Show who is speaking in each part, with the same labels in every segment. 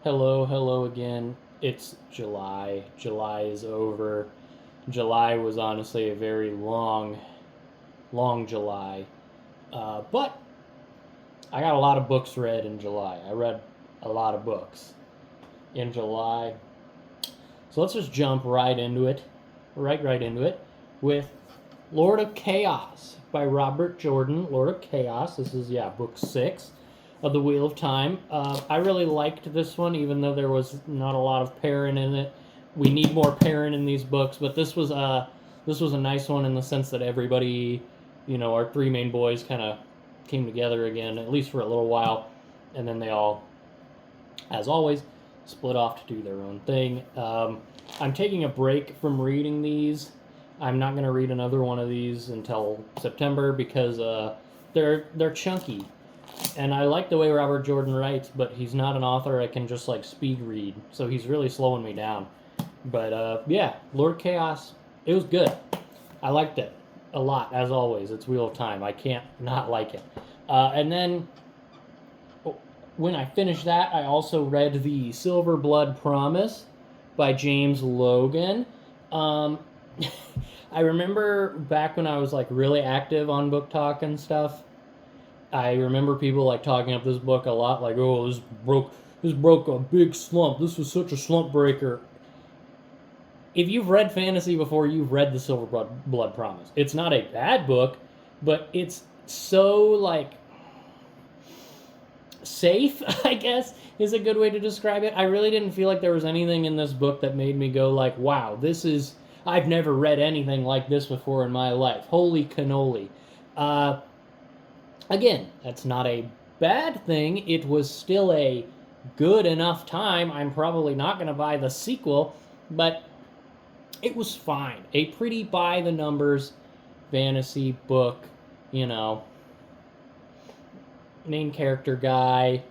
Speaker 1: Hello, hello again. It's July. July is over. July was honestly a very long July. But I got a lot of books read in July. I read a lot of books in July. So let's just jump right into it. Right into it with Lord of Chaos by Robert Jordan. Lord of Chaos. This is, book 6 of the Wheel of Time. I really liked this one, even though there was not a lot of Perrin in it. We need more Perrin in these books, but this was a nice one in the sense that everybody, our three main boys kind of came together again, at least for a little while, and then they all, as always, split off to do their own thing. I'm taking a break from reading these. I'm not going to read another one of these until September because they're chunky, and I like the way Robert Jordan writes, but he's not an author I can just like speed read, so he's really slowing me down. But Lord Chaos, it was good. I liked it a lot, as always. It's Wheel of Time. I can't not like it. And then when I finished that, I also read the Silver Blood Promise by James Logan. I remember back when I was like really active on Book Talk and stuff. I remember people like talking up this book a lot, like, "Oh, this broke a big slump. This was such a slump breaker." If you've read fantasy before, you've read the Silver Blood Promise. It's not a bad book, but it's so like safe, I guess, is a good way to describe it. I really didn't feel like there was anything in this book that made me go like, wow, I've never read anything like this before in my life. Holy cannoli. Again, that's not a bad thing. It was still a good enough time. I'm probably not going to buy the sequel, but it was fine. A pretty by the numbers fantasy book, main character guy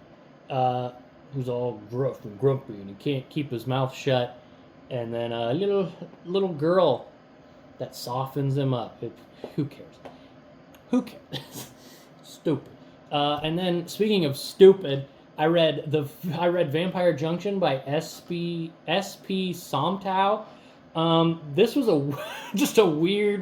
Speaker 1: who's all gruff and grumpy and he can't keep his mouth shut, and then a little girl that softens him up. Who cares? Who cares? Stupid. And then speaking of stupid, I read Vampire Junction by S.P. Somtow. This was just a weird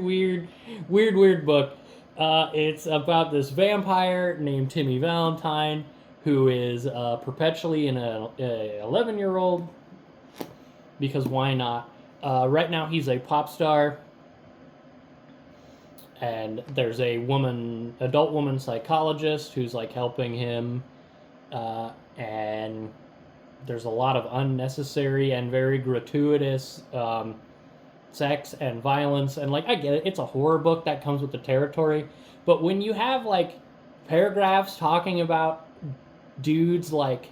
Speaker 1: book. It's about this vampire named Timmy Valentine who is perpetually an 11-year-old, because why not? Right now he's a pop star, and there's a adult woman psychologist who's like helping him, and there's a lot of unnecessary and very gratuitous sex and violence, and like I get it, it's a horror book that comes with the territory, but when you have like paragraphs talking about dudes like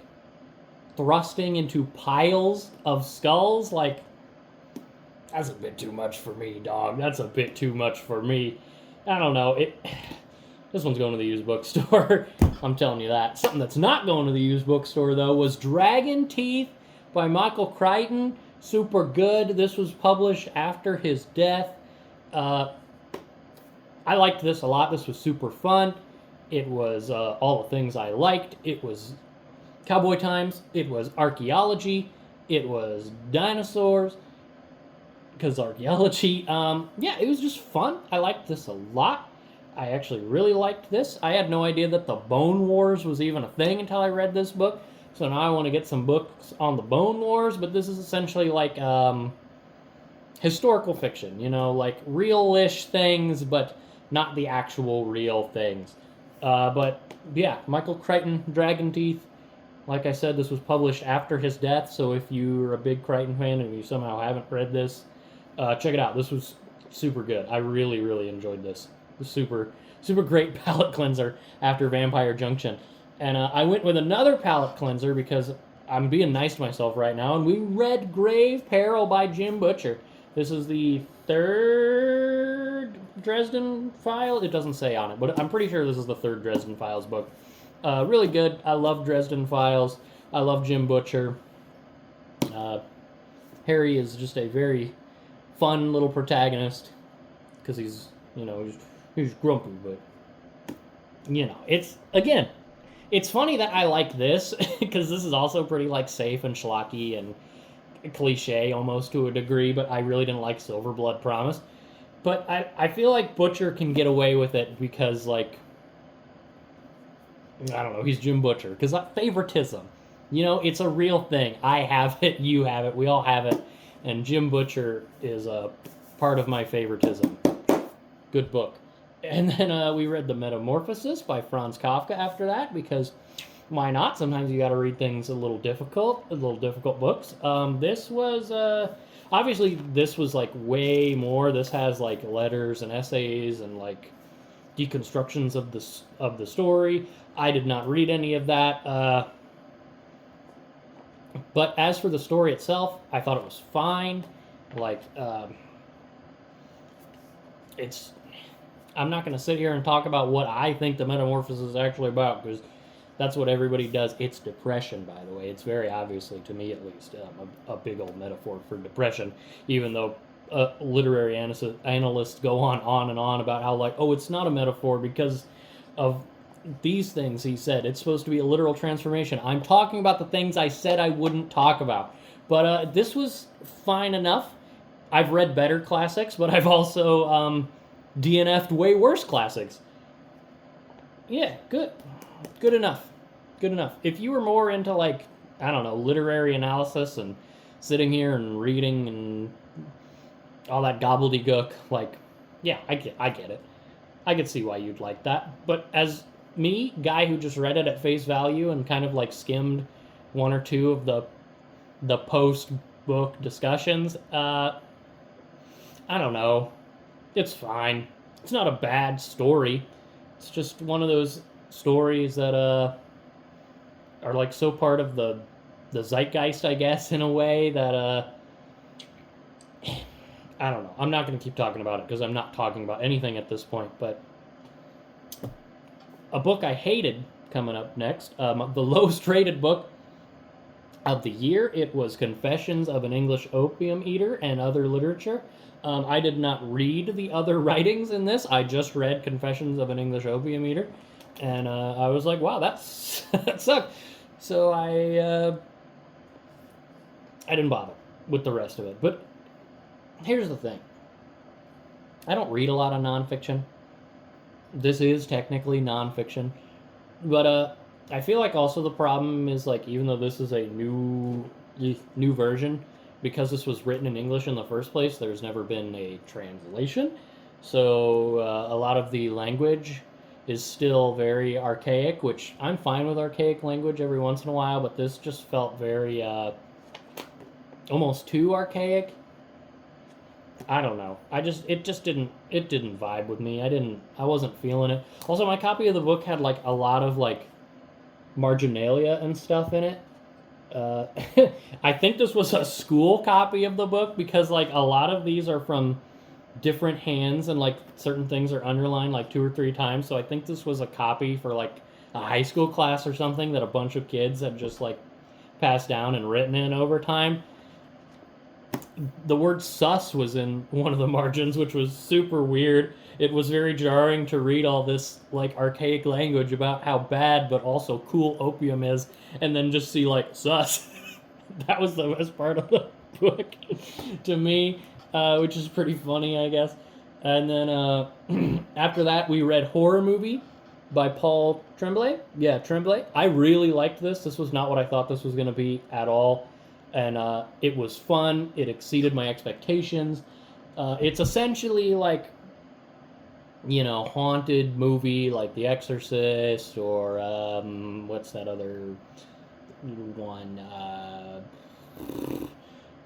Speaker 1: thrusting into piles of skulls, like that's a bit too much for me, dog. That's a bit too much for me. I don't know. This one's going to the used bookstore. I'm telling you that. Something that's not going to the used bookstore, though, was Dragon Teeth by Michael Crichton. Super good. This was published after his death. I liked this a lot. This was super fun. It was all the things I liked. It was cowboy times. It was archaeology. It was dinosaurs, because archaeology. It was just fun. I liked this a lot. I actually really liked this. I had no idea that the Bone Wars was even a thing until I read this book. So now I want to get some books on the Bone Wars, but this is essentially like historical fiction, like real-ish things, but not the actual real things. Michael Crichton, Dragon Teeth. Like I said, this was published after his death, so if you're a big Crichton fan and you somehow haven't read this, check it out. This was super good. I really, really enjoyed this. Super great palate cleanser after Vampire Junction. And I went with another palate cleanser because I'm being nice to myself right now, and we read Grave Peril by Jim Butcher. This is the third Dresden Files. It doesn't say on it, but I'm pretty sure this is the third Dresden Files book. Really good. I love Dresden Files. I love Jim Butcher. Harry is just a very fun little protagonist because he's grumpy, but it's, again, It's funny that I like this because this is also pretty like safe and schlocky and cliche almost to a degree, but I really didn't like Silver Blood Promise. But I feel like Butcher can get away with it because, like, I don't know, he's Jim Butcher. Because favoritism, it's a real thing. I have it, you have it, we all have it. And Jim Butcher is a part of my favoritism. Good book. And then we read The Metamorphosis by Franz Kafka after that because why not? Sometimes you got to read things a little difficult books. This was obviously this was like way more. This has like letters and essays and like deconstructions of the story. I did not read any of that. But as for the story itself, I thought it was fine. Like it's. I'm not going to sit here and talk about what I think the Metamorphosis is actually about because that's what everybody does. It's depression, by the way. It's very obviously, to me at least, a big old metaphor for depression, even though literary analysts go on and on about how, like, oh, it's not a metaphor because of these things he said. It's supposed to be a literal transformation. I'm talking about the things I said I wouldn't talk about. But this was fine enough. I've read better classics, but I've also DNF'd way worse classics. Yeah, good enough. Good enough. If you were more into, like, I don't know, literary analysis and sitting here and reading and all that gobbledygook, like, yeah, I get it. I could see why you'd like that. But as me, guy who just read it at face value and kind of like skimmed one or two of the post book discussions, I don't know. It's fine. It's not a bad story. It's just one of those stories that are like so part of the zeitgeist, I guess, in a way that I don't know. I'm not going to keep talking about it because I'm not talking about anything at this point. But a book I hated coming up next, the lowest rated book of the year. It was Confessions of an English Opium Eater and Other Literature. I did not read the other writings in this. I just read Confessions of an English Opium Eater, and I was like, wow, that sucked. So I didn't bother with the rest of it. But here's the thing. I don't read a lot of nonfiction. This is technically nonfiction. But I feel like also the problem is, like, even though this is a new version, because this was written in English in the first place, there's never been a translation. So a lot of the language is still very archaic, which I'm fine with archaic language every once in a while, but this just felt very almost too archaic. I don't know. It didn't vibe with me. I wasn't feeling it. Also, my copy of the book had like a lot of like marginalia and stuff in it. I think this was a school copy of the book because like a lot of these are from different hands and like certain things are underlined like 2 or 3 times. So I think this was a copy for like a high school class or something that a bunch of kids had just like passed down and written in over time. The word sus was in one of the margins, which was super weird. It was very jarring to read all this like archaic language about how bad but also cool opium is, and then just see like sus. That was the best part of the book to me, which is pretty funny, I guess. And then after that, we read Horror Movie by Paul Tremblay. Yeah, Tremblay. I really liked this. This was not what I thought this was going to be at all. And it was fun. It exceeded my expectations. It's essentially like, haunted movie like The Exorcist or what's that other one?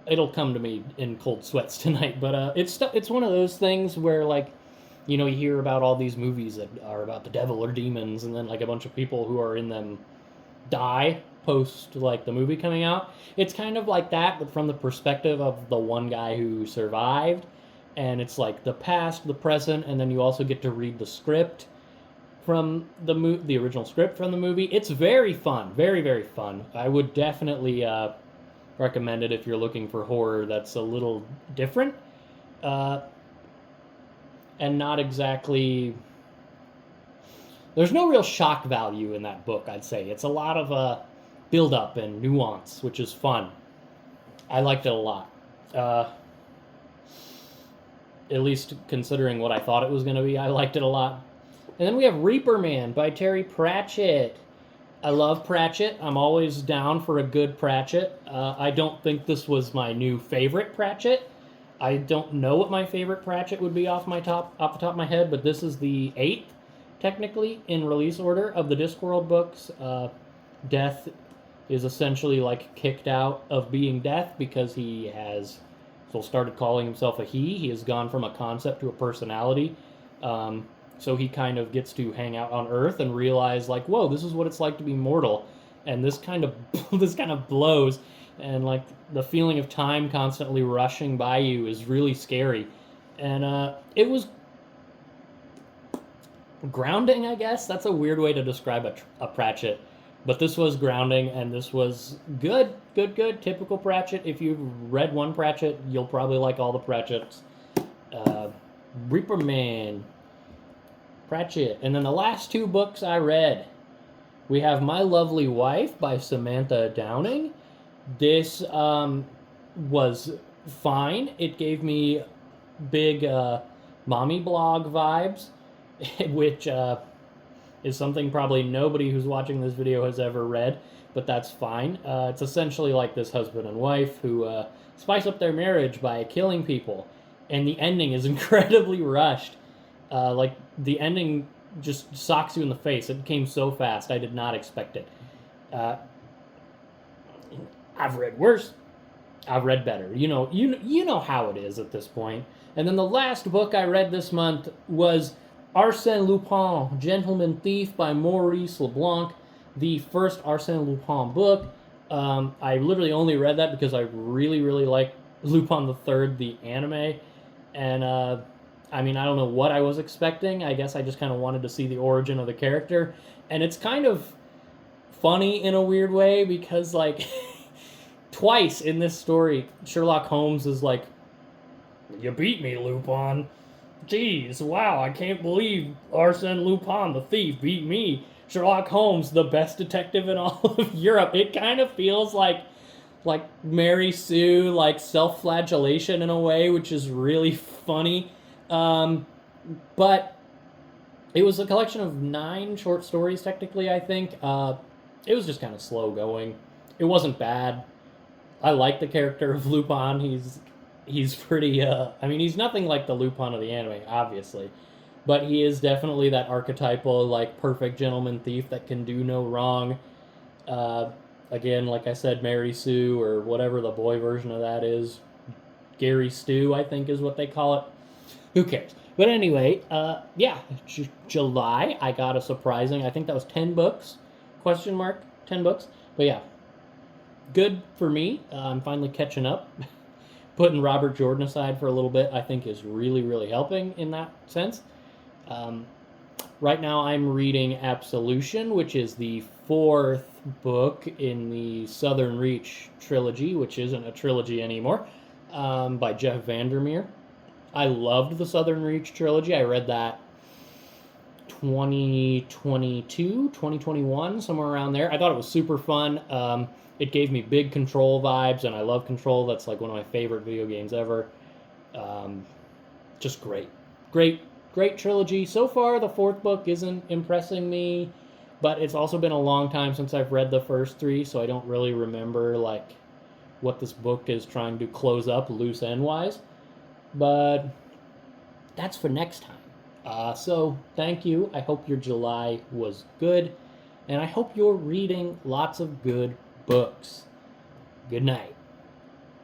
Speaker 1: It'll come to me in cold sweats tonight. But it's one of those things where like, you hear about all these movies that are about the devil or demons, and then like a bunch of people who are in them die post like the movie coming out. It's kind of like that, but from the perspective of the one guy who survived, and it's like the past, the present, and then you also get to read the script from the original script from the movie. It's very fun, very very fun. I would definitely recommend it if you're looking for horror that's a little different and not exactly there's no real shock value in that book, I'd say. It's a lot of build up and nuance, which is fun. I liked it a lot. At least considering what I thought it was going to be, I liked it a lot. And then we have Reaper Man by Terry Pratchett. I love Pratchett. I'm always down for a good Pratchett. I don't think this was my new favorite Pratchett. I don't know what my favorite Pratchett would be off the top of my head, but this is the 8th, technically, in release order of the Discworld books. Death is essentially like kicked out of being Death because he has started calling himself a he. He has gone from a concept to a personality. So he kind of gets to hang out on Earth and realize, like, whoa, this is what it's like to be mortal, and this kind of blows, and like the feeling of time constantly rushing by you is really scary, and it was grounding, I guess. That's a weird way to describe a Pratchett, but this was grounding, and this was good. Typical Pratchett. If you've read one Pratchett, you'll probably like all the Pratchetts. Reaper Man. Pratchett. And then the last 2 books I read, we have My Lovely Wife by Samantha Downing. This was fine. It gave me big mommy blog vibes, which is something probably nobody who's watching this video has ever read, but that's fine. It's essentially like this husband and wife who spice up their marriage by killing people, and the ending is incredibly rushed. Like, the ending just socks you in the face. It came so fast. I did not expect it. I've read worse. I've read better. You know how it is at this point. And then the last book I read this month was Arsène Lupin, Gentleman Thief by Maurice LeBlanc, the first Arsène Lupin book. I literally only read that because I really, really like Lupin the Third, the anime. And, I mean, I don't know what I was expecting. I guess I just kind of wanted to see the origin of the character. And it's kind of funny in a weird way because, like, twice in this story, Sherlock Holmes is like, "You beat me, Lupin. Jeez, wow, I can't believe Arsène Lupin, the thief, beat me. Sherlock Holmes, the best detective in all of Europe." It kind of feels like Mary Sue, like self-flagellation in a way, which is really funny. But it was a collection of 9 short stories, technically, I think. It was just kind of slow going. It wasn't bad. I like the character of Lupin. He's pretty, I mean, he's nothing like the Lupin of the anime, obviously. But he is definitely that archetypal, like, perfect gentleman thief that can do no wrong. Again, like I said, Mary Sue, or whatever the boy version of that is. Gary Stu, I think is what they call it. Who cares? But anyway, yeah, July, I got a surprising, I think that was 10 books, 10 books. But yeah, good for me. I'm finally catching up. Putting Robert Jordan aside for a little bit, I think, is really, really helping in that sense. Right now I'm reading Absolution, which is the 4th book in the Southern Reach trilogy, which isn't a trilogy anymore, by Jeff Vandermeer. I loved the Southern Reach trilogy. I read that 2022, 2021, somewhere around there. I thought it was super fun. It gave me big Control vibes, and I love Control. That's like one of my favorite video games ever. Just great. Great trilogy. So far, the 4th book isn't impressing me, but it's also been a long time since I've read the first 3, so I don't really remember, like, what this book is trying to close up loose end-wise. But that's for next time. So thank you. I hope your July was good, and I hope you're reading lots of good books. Good night.